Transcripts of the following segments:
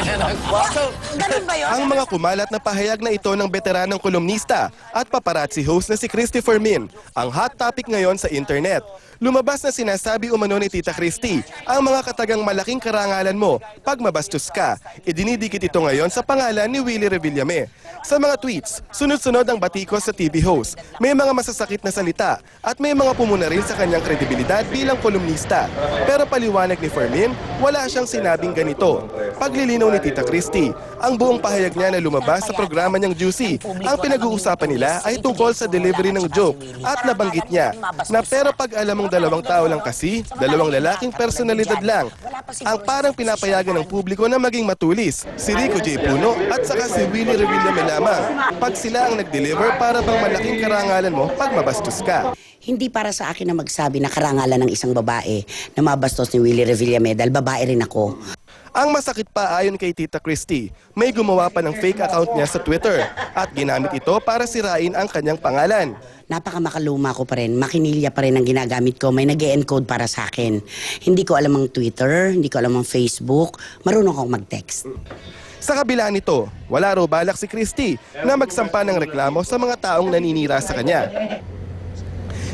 Ganun ba yun? Ang mga kumalat na pahayag na ito ng veteranong kolumnista at paparazzi host na si Christopher Min ang hot topic ngayon sa internet. Lumabas na sinasabi umano ni Tita Christy ang mga katagang malaking karangalan mo pag mabastos ka. Idinidikit ito ngayon sa pangalan ni Willie Revillame. Sa mga tweets, sunod-sunod ang batikos sa TV host. May mga masasakit na salita at may mga pumuna rin sa kanyang kredibilidad bilang kolumnista. Pero paliwanag ni Fermin, wala siyang sinabing ganito. Paglilinaw ni Tita Christy, ang buong pahayag niya na lumabas sa programa niyang Juicy. Ang pinag-uusapan nila ay tungkol sa delivery ng joke at nabanggit niya na pero pag alam mong dalawang tao lang kasi, dalawang lalaking personalidad lang, ang parang pinapayagan ng publiko na maging matulis, si Rico J. Puno at saka si Willie Revillame lamang. Pag sila ang nag-deliver, para bang malaking karangalan mo pag mabastos ka. Hindi para sa akin na magsabi na karangalan ng isang babae na mabastos ni Willie Revillame dahil babae rin ako. Ang masakit pa ayon kay Tita Christy, may gumawa pa ng fake account niya sa Twitter at ginamit ito para sirain ang kanyang pangalan. Napakamakaluma ko pa rin, makinilya pa rin ang ginagamit ko, may nag-e-encode para sa akin. Hindi ko alam ang Twitter, hindi ko alam ang Facebook, marunong akong mag-text. Sa kabila nito, wala raw balak si Christy na magsampa ng reklamo sa mga taong naninira sa kanya.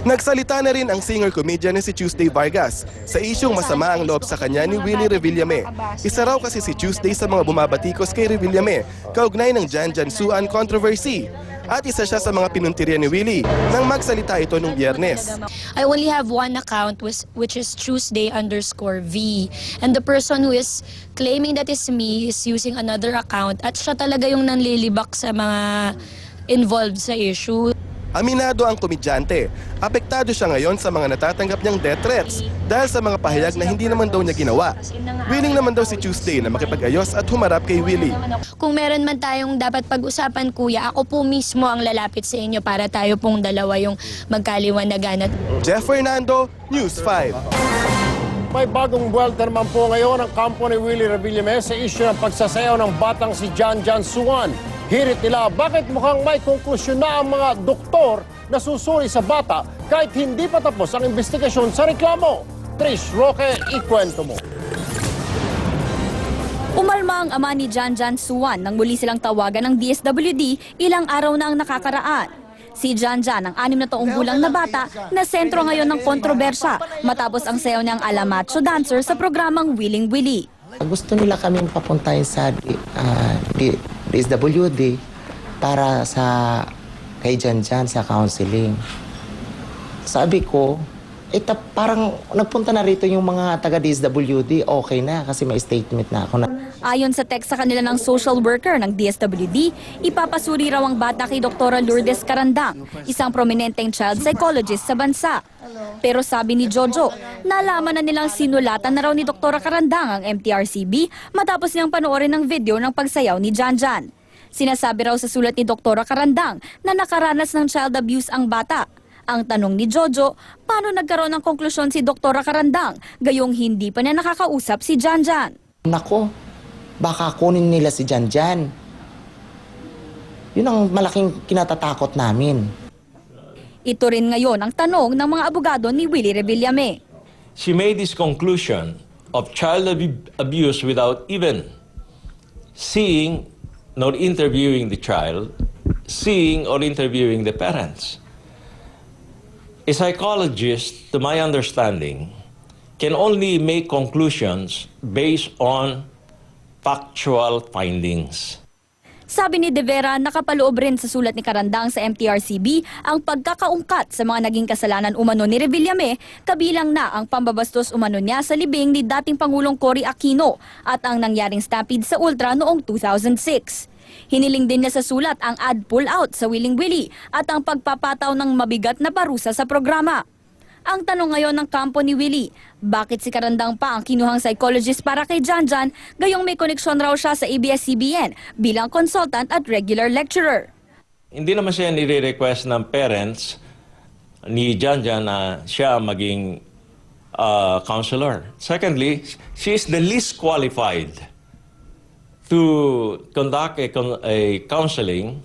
Nagsalita na rin ang singer-comedian na si Tuesday Vargas sa isyong masama ang loob sa kanya ni Willie Revillame. Isa raw kasi si Tuesday sa mga bumabatikos kay Revillame, kaugnay ng Jan Jan Suan controversy. At isa siya sa mga pinuntirya ni Willie nang magsalita ito nung Biyernes. I only have one account which is Tuesday_V. And the person who is claiming that is me is using another account at siya talaga yung nanlilibak sa mga involved sa issue. Aminado ang komedyante. Apektado siya ngayon sa mga natatanggap niyang death threats dahil sa mga pahayag na hindi naman daw niya ginawa. Willing naman daw si Tuesday na makipag-ayos at humarap kay Willie. Kung meron man tayong dapat pag-usapan, kuya, ako po mismo ang lalapit sa inyo para tayo pong dalawa yung magkaliwanagan. Jeff Fernando, News 5. May bagong buwelta naman po ngayon ang kampo ni Willie Revillame sa isyu ng pagsasayaw ng batang si Jan Jan Suan. Hirit nila, bakit mukhang may konklusyon na ang mga doktor na susuri sa bata kahit hindi pa tapos ang investigasyon sa reklamo? Trish Roque, ikwento mo. Umalma ang ama ni Jan Jan Suan nang muli silang tawagan ng DSWD ilang araw na ang nakakaraan. Si Jan Jan, ang 6 na taong gulang na bata, na sentro ngayon ng kontrobersya matapos ang sayaw niyang ala macho dancer sa programang Willing Willie. Gusto nila kaming papuntahin sa DSWD para sa kay Jan Jan sa counseling. Sabi ko, parang nagpunta na rito yung mga taga DSWD, okay na kasi may statement na ako na. Ayon sa text sa kanila ng social worker ng DSWD, ipapasuri raw ang bata kay Dr. Lourdes Carandang, isang prominenteng child psychologist sa bansa. Pero sabi ni Jojo, nalaman na nilang sinulatan na raw ni Dr. Carandang ang MTRCB matapos niyang panoorin ng video ng pagsayaw ni Jan Jan. Sinasabi raw sa sulat ni Dr. Carandang na nakaranas ng child abuse ang bata. Ang tanong ni Jojo, paano nagkaroon ng konklusyon si Dr. Carandang gayong hindi pa niya nakakausap si Jan Jan? Nako, baka kunin nila si Jan Jan. Yun ang malaking kinatatakot namin. Ito rin ngayon ang tanong ng mga abogado ni Willie Revillame. She made this conclusion of child abuse without even seeing nor interviewing the child, seeing or interviewing the parents. A psychologist, to my understanding, can only make conclusions based on factual findings. Sabi ni De Vera, nakapaloob rin sa sulat ni Carandang sa MTRCB ang pagkakaungkat sa mga naging kasalanan umano ni Revillame, kabilang na ang pambabastos umano niya sa libing ni dating Pangulong Cory Aquino at ang nangyaring stampede sa Ultra noong 2006. Hiniling din niya sa sulat ang ad pull-out sa Willing Willie at ang pagpapataw ng mabigat na parusa sa programa. Ang tanong ngayon ng kampo ni Willie, bakit si Carandang pa ang kinuhang psychologist para kay Jan Jan, gayong may koneksyon raw siya sa ABS-CBN bilang consultant at regular lecturer? Hindi naman siya nire-request ng parents ni Jan Jan na siya maging counselor. Secondly, she is the least qualified to conduct a counseling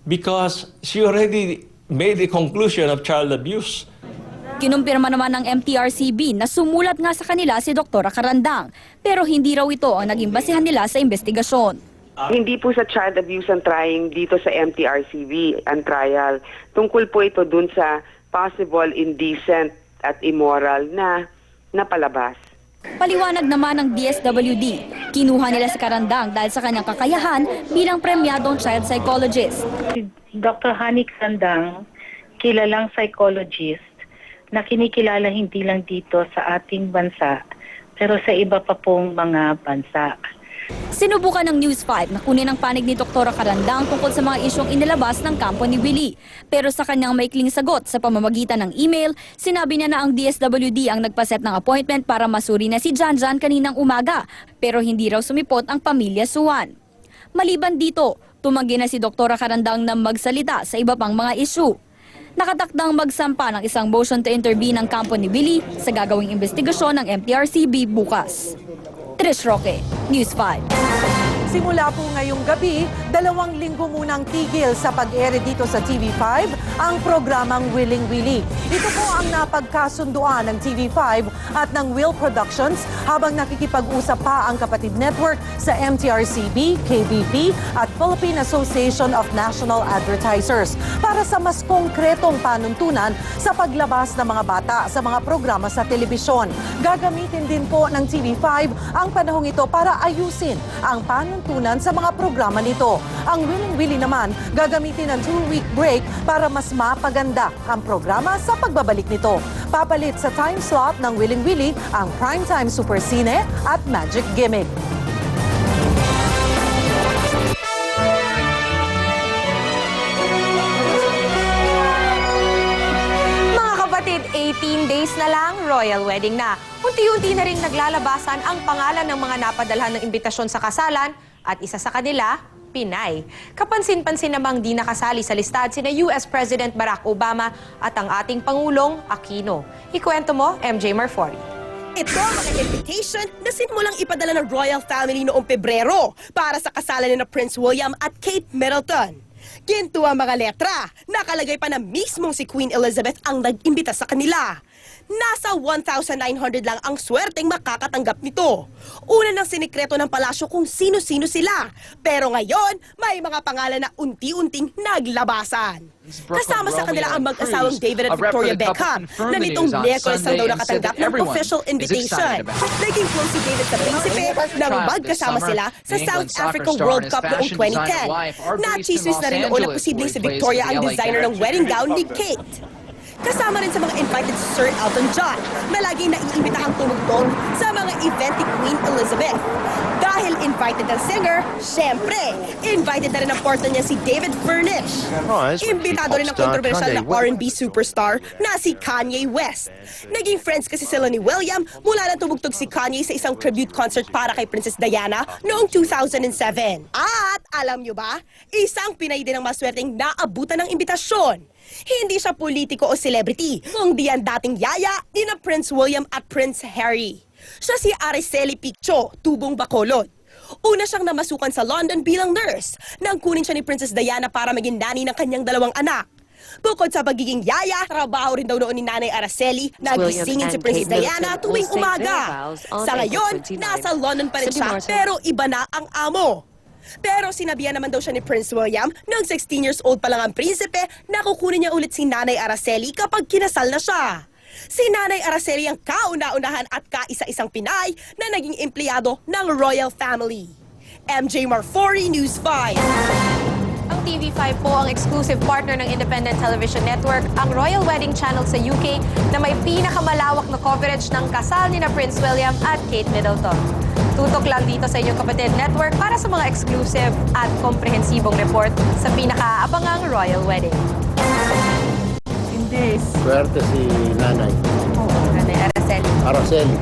because she already made the conclusion of child abuse. Kinumpirma naman ng MTRCB na sumulat nga sa kanila si Dr. Carandang, pero hindi raw ito ang naging basehan nila sa investigasyon. Hindi po sa child abuse ang trying dito sa MTRCB ang trial. Tungkol po ito dun sa possible indecent at immoral na napalabas. Paliwanag naman ng DSWD, kinuha nila si Carandang dahil sa kanyang kakayahan bilang premyadong child psychologist. Si Dr. Hani Carandang, kilalang psychologist na kinikilala hindi lang dito sa ating bansa, pero sa iba pa pong mga bansa. Sinubukan ng News 5 na kunin ang panig ni Dr. Carandang tungkol sa mga isyong inilabas ng kampo ni Willie. Pero sa kanyang maikling sagot sa pamamagitan ng email, sinabi niya na ang DSWD ang nagpaset ng appointment para masuri na si Janjan kaninang umaga, pero hindi raw sumipot ang pamilya Suwan. Maliban dito, tumanggi na si Dr. Carandang na magsalita sa iba pang mga isyu. Nakatakdang magsampa ng isang motion to intervene ng kampo ni Willie sa gagawing investigasyon ng MTRCB bukas. Trish Roque, News 5. Simula po ngayong gabi, 2 linggo munang tigil sa pag-ere dito sa TV5 ang programang Willing Willie. Ito po ang napagkasunduan ng TV5 at ng Will Productions habang nakikipag-usap pa ang kapatid network sa MTRCB, KBP at Philippine Association of National Advertisers para sa mas konkretong panuntunan sa paglabas ng mga bata sa mga programa sa telebisyon. Gagamitin din po ng TV5 ang panahong ito para ayusin ang panuntunan sa mga programa nito. Ang Willing Willie naman gagamitin ng 2-week break para mas mapaganda ang programa sa pagbabalik nito. Papalit sa time slot ng Willing Willie ang Primetime Super Cine at Magic Gimmick. Mga kapatid, 18 days na lang, royal wedding na. Unti-unti na rin naglalabasan ang pangalan ng mga napadalhan ng imbitasyon sa kasalan at isa sa kanila, Pinay. Kapansin-pansin namang di nakasali sa listad sina US President Barack Obama at ang ating Pangulong Aquino. Ikwento mo, MJ Marfori. Ito ang mga invitation na sinmulang ipadala ng royal family noong Pebrero para sa kasalan ni Prince William at Kate Middleton. Ginto ang mga letra, nakalagay pa na mismong si Queen Elizabeth ang nag-imbita sa kanila. Nasa 1,900 lang ang swerteng makakatanggap nito. Una nang sinikreto ng palasyo kung sino-sino sila. Pero ngayon, may mga pangalan na unti-unting naglabasan. Kasama sa kanila ang mag-asawang David at Victoria Beckham na nitong Miyerkules lang daw nakatanggap ng official invitation. Naging close si David sa prinsipe nang magkasama sila sa South Africa World Cup noong 2010. Nachismis na rin noon na posibleng si Victoria ang designer ng wedding gown ni Kate. Kasama rin sa mga invited si Sir Elton John na laging naiimbitahang tumugtog sa mga event ni Queen Elizabeth. Dahil invited ang singer, syempre, invited na rin ang partner niya si David Furnish. Imbitado rin ang kontrobersyal na R&B superstar na si Kanye West. Naging friends kasi sila ni William mula nang tumugtog si Kanye sa isang tribute concert para kay Princess Diana noong 2007. At alam nyo ba, isang Pinay din ang maswerteng naabutan ng imbitasyon. Hindi siya politiko o celebrity, kundi ang dating yaya ni na Prince William at Prince Harry. Siya si Araceli Piccho, tubong Bacolod. Una siyang namasukan sa London bilang nurse nang kunin siya ni Princess Diana para maging nanay ng kanyang 2 anak. Bukod sa pagiging yaya, trabaho rin daw noon ni Nanay Araceli na gisingin si Princess Diana tuwing umaga. Sa ngayon, nasa London pa rin siya pero iba na ang amo. Pero sinabihan naman daw siya ni Prince William noong 16 years old pa lang ang prinsipe na kukunin niya ulit si Nanay Araceli kapag kinasal na siya. Si Nanay Araceli ang kauna-unahan at kaisa-isang Pinay na naging empleyado ng royal family. MJ Marfori, News 5. Ang TV5 po ang exclusive partner ng Independent Television Network, ang Royal Wedding Channel sa UK na may pinakamalawak na coverage ng kasal ni na Prince William at Kate Middleton. Tutok lang dito sa inyong kapatid network para sa mga exclusive at komprehensibong report sa pinakaabangang Royal Wedding. Hindi. Swerte si Nanay. Oo, Nanay Araceli. Araceli.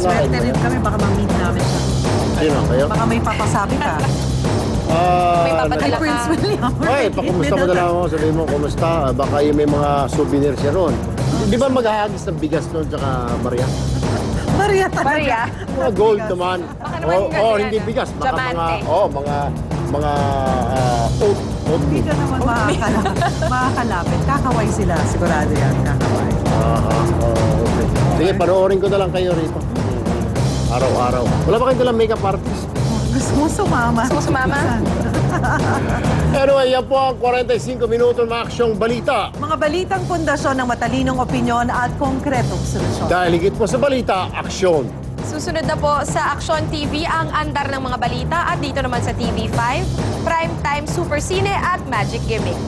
Swerte rin kami, baka ma-meet namin siya. Sino kayo? Baka may papasabi ka. May papadala ka. Prince William. Ay, pakumusta mo na lang ako. Sabihin mo, kumusta? Baka yung may mga souvenir siya ron. Di ba maghahagis ng bigas nun tsaka Maria? Maria talaga. Maria. Mga gold naman. Baka naman yung Oh, ganyan. hindi bigas. Baka Diamante. mga oat. Hindi ka naman makakalapit. Kakaway sila. Sigurado yan. Kakaway. Okay. Sige, panoorin ko na lang kayo rito. Araw-araw. Wala ba kayong dalang makeup artist? Gusto mo sumama? Gusto mo sumama? Anyway, yan po ang 45 minuto ng aksyong balita. Mga balitang pundasyon ng matalinong opinyon at konkretong solusyon. Dahil higit po sa balita, aksyon. Susunod na po sa Action TV ang andar ng mga balita at dito naman sa TV5, Primetime Super Cine at Magic Gimmick.